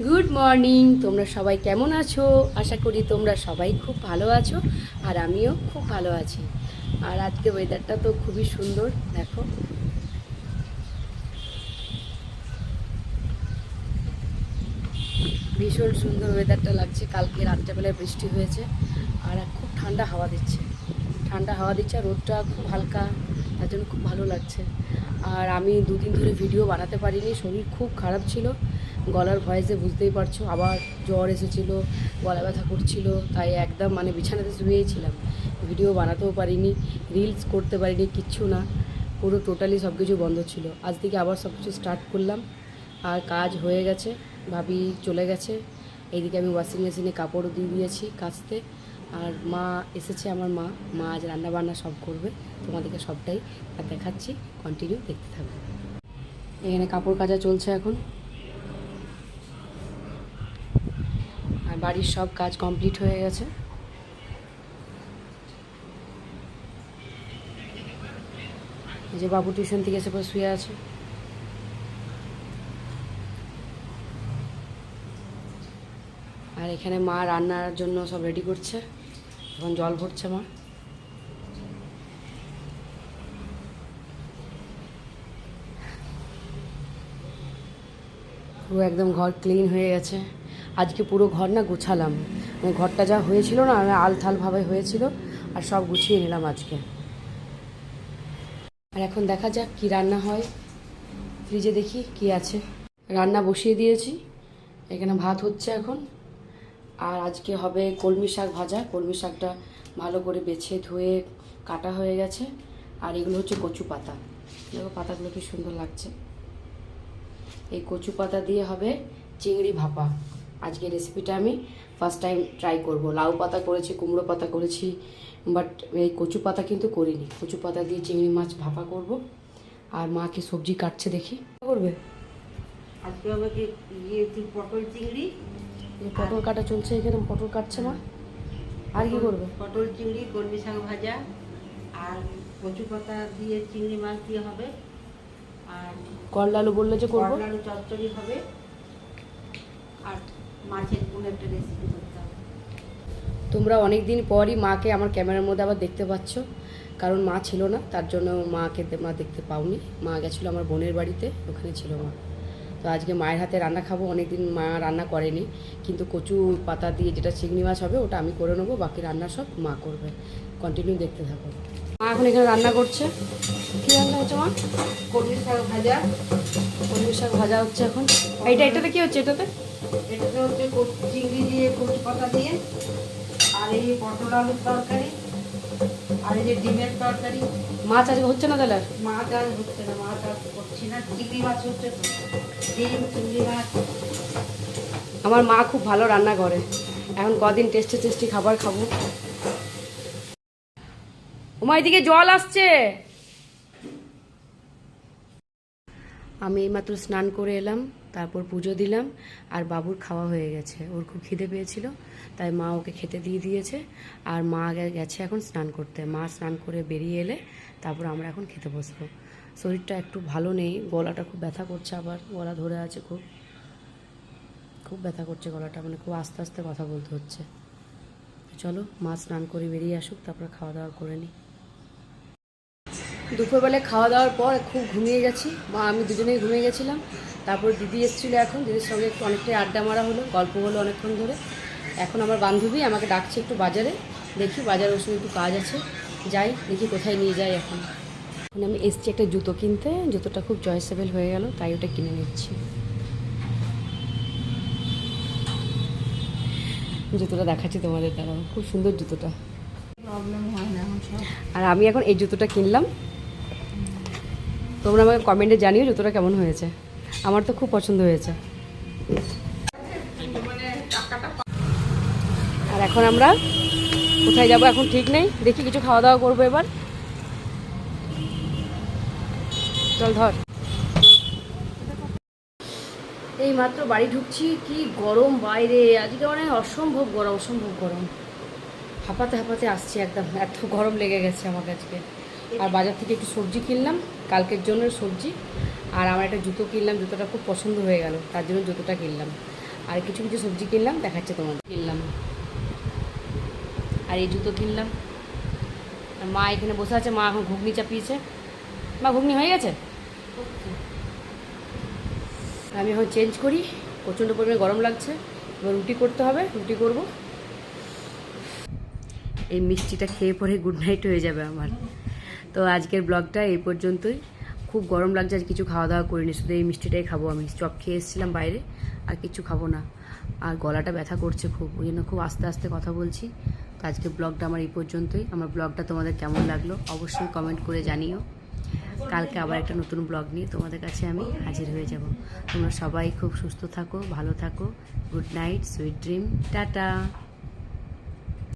Good morning. তোমরা সবাই কেমন আছো? আশা করি তোমরা সবাই খুব ভালো আছো, আর আমিও খুব ভালো আছি। আর আজকে ওয়েদারটা তো খুবই সুন্দর, দেখো। ভীষণ সুন্দর ওয়েদারটা লাগছে। কালকে রাত্রেবেলায় বৃষ্টি হয়েছে, আর খুব ঠান্ডা হাওয়া দিচ্ছে। আর রোদটা খুব হালকা, তার জন্য খুব ভালো লাগছে। আর আমি দুদিন ধরে ভিডিও বানাতে পারিনি, শরীর খুব খারাপ ছিল। গলার ভয়েসে বুঝতেই পারছো, আবার জ্বর এসেছিলো, গলা ব্যথা করছিল, তাই একদম বিছানাতে শুয়েই ছিলাম। ভিডিও বানাতেও পারিনি, রিলস করতে পারিনি, কিচ্ছু না। পুরো টোটালি সব কিছু বন্ধ ছিল। আজ থেকে আবার সব কিছু স্টার্ট করলাম, আর কাজ হয়ে গেছে। ভাবি চলে গেছে, এইদিকে আমি ওয়াশিং মেশিনে কাপড়ও দিয়ে দিয়েছি কাচতে। আর মা এসেছে, আমার মা আজ রান্নাবান্না সব করবে, তোমাদেরকে সবটাই আর দেখাচ্ছি। কন্টিনিউ দেখতে থাকবো। এখানে কাপড় কাচা চলছে এখন, আর বাড়ির সব কাজ কমপ্লিট হয়ে গেছে। এই যে বাবু টিউশন থেকে এসে পর শুয়ে আছে। আর এখানে মা রান্নার জন্য সব রেডি করছে, এখন জল ভরছে মা। পুরো একদম ঘর ক্লিন হয়ে গেছে। আজকে পুরো ঘর না গুছালাম, ঘরটা যা হয়েছিল না, আলথালভাবে হয়েছিল, আর সব গুছিয়ে নিলাম আজকে। আর এখন দেখা যাক কি রান্না হয়, ফ্রিজে দেখি কি আছে। রান্না বসিয়ে দিয়েছি, এখানে ভাত হচ্ছে এখন। আর আজকে হবে কলমি শাক ভাজা। কলমি শাকটা ভালো করে বেছে ধুয়ে কাটা হয়ে গেছে। আর এগুলো হচ্ছে কচু পাতা, দেখো পাতাগুলো কি সুন্দর লাগছে। এই কচু পাতা দিয়ে হবে চিংড়ি ভাপা। আজকে রেসিপিটা আমি ফার্স্ট টাইম ট্রাই করব। লাউ পাতা করেছি, কুমড়ো পাতা করেছি, বাট এই কচু পাতা কিন্তু করিনি। কচু পাতা দিয়ে চিংড়ি মাছ ভাপা করব। আর মা কি সবজি কাটছে দেখি, করবে আজকে হবে কি পটল চিংড়ি। পটল কাটা চলছে, এখানে পটল কাটছে মা। আর কি করবে? পটল চিংড়ি, কলমি শাক ভাজা, আর কচু পাতা দিয়ে চিংড়ি মাছ দিয়ে হবে। আর করলা আলু বললে যে করবো, করলা আলু চচ্চড়ি হবে। আর মাছের কোনো একটা রেসিপি করতে হবে। তোমরা অনেক দিন পরই মাকে আমার ক্যামেরার মধ্যে আবার দেখতে পাচ্ছ, কারণ মা ছিল না, তার জন্য মা দেখতে পাওনি। মা গেছিলো আমার বোনের বাড়িতে, ওখানে ছিল মা। তো আজকে মায়ের হাতে রান্না খাবো। অনেকদিন মা রান্না করেনি, কিন্তু কচু পাতা দিয়ে যেটা চিংড়ি মাছ হবে ওটা আমি করে নেবো, বাকি রান্না সব মা করবে। কন্টিনিউ দেখতে থাকো। মা এখন এখানে রান্না করছে। কী রান্না হচ্ছে মা? কলমি শাক ভাজা। কলমি শাক ভাজা হচ্ছে এখন। এটাতে কি হচ্ছে? এটাতে হচ্ছে চিংড়ি দিয়ে কচু পাতা দিয়ে, আর এই পটল আলুর তরকারি, আর এই যে ডিমের তরকারি। মাছ আজকে হচ্ছে না তাহলে? মাছ আর হচ্ছে না, মাছ আর করছি না। চিংড়ি মাছ হচ্ছে তো, ডিম চিংড়ি মাছ। আমার মা খুব ভালো রান্না করে, এখন কদিন টেস্টি খাবার খাবো। ওমা এদিকে জল আসছে। আমি এইমাত্র স্নান করে এলাম, তারপর পুজো দিলাম, আর বাবুর খাওয়া হয়ে গেছে। ওর খুব খিদে পেয়েছিল, তাই মা ওকে খেতে দিয়ে দিয়েছে। আর মা গেছে এখন স্নান করতে। মা স্নান করে বেরিয়ে এলে তারপর আমরা এখন খেতে বসবো। শরীরটা একটু ভালো নেই, গলাটা খুব ব্যথা করছে, আবার গলা ধরে আছে, খুব ব্যথা করছে গলাটা, খুব আস্তে আস্তে কথা বলতে হচ্ছে। চলো মা স্নান করে বেরিয়ে আসুক, তারপর খাওয়া দাওয়া করে নিই। দুপুরবেলায় খাওয়া দাওয়ার পর খুব ঘুমিয়ে গেছি, মা আমি দুজনেই ঘুমিয়ে গেছিলাম। তারপর দিদি এসেছিলো, এখন দিদির সঙ্গে একটু অনেকটাই আড্ডা মারা হলো, গল্প হলো অনেকক্ষণ ধরে। এখন আমার বান্ধবী আমাকে ডাকছে একটু বাজারে, দেখি বাজারে ওর সঙ্গে একটু কাজ আছে, যাই দেখি কোথায় নিয়ে যাই। এখন আমি এসছি একটা জুতো কিনতে, জুতোটা খুব চয়েসেবল হয়ে গেল, তাই ওটা কিনে নিচ্ছি। জুতোটা দেখাচ্ছি তোমাদের, দ্বারা খুব সুন্দর জুতোটা। প্রবলেম হয় না এখন সব। আর আমি এখন এই জুতোটা কিনলাম। তোমরা আমাকে কমেন্টে জানিও জুতোটা কেমন হয়েছে। আমার তো খুব পছন্দ হয়েছে। আর এখন আমরা কোথায় যাব এখন ঠিক নেই, দেখি কিছু খাওয়া দাওয়া করবো এবার। চল ধর। এই মাত্র বাড়ি ঢুকছি, কি গরম বাইরে আজকে, অসম্ভব গরম। হাঁপাতে আসছে একদম, এত গরম লেগে গেছে আমাকে আজকে। আর বাজার থেকে একটু সবজি কিনলাম, কালকের জন্য সবজি। আর আমার একটা জুতো কিনলাম, জুতোটা খুব পছন্দ হয়ে গেল, তার জন্য জুতোটা কিনলাম। আর কিছু কিছু সবজি কিনলাম, দেখাচ্ছে তোমাদের। কিনলাম আর এই জুতো কিনলাম। আর মা এখানে বসে আছে, মা এখন ঘুগনি চাপিয়েছে। মা ঘুগনি হয়ে গেছে? আমি এখন চেঞ্জ করি, প্রচণ্ড পরিমাণে গরম লাগছে। এবার রুটি করতে হবে, রুটি করব। এই মিষ্টিটা খেয়ে পরে গুড নাইট হয়ে যাবে আমার। তো আজকের ব্লগটা এই পর্যন্তই। খুব গরম লাগছে, আজ কিছু খাওয়া দাওয়া করিনি, শুধু এই মিষ্টিটাই খাবো। আমি চপ খেয়ে এসেছিলাম বাইরে, আর কিছু খাবো না। আর গলাটা ব্যথা করছে খুব, ওই জন্য খুব আস্তে আস্তে কথা বলছি। তো আজকের ব্লগটা আমার এই পর্যন্তই। আমার ব্লগটা তোমাদের কেমন লাগলো অবশ্যই কমেন্ট করে জানিও। কালকে আবার একটা নতুন ব্লগ নিয়ে তোমাদের কাছে আমি হাজির হয়ে যাব। তোমরা সবাই খুব সুস্থ থাকো, ভালো থাকো। Good night, sweet dream, tata.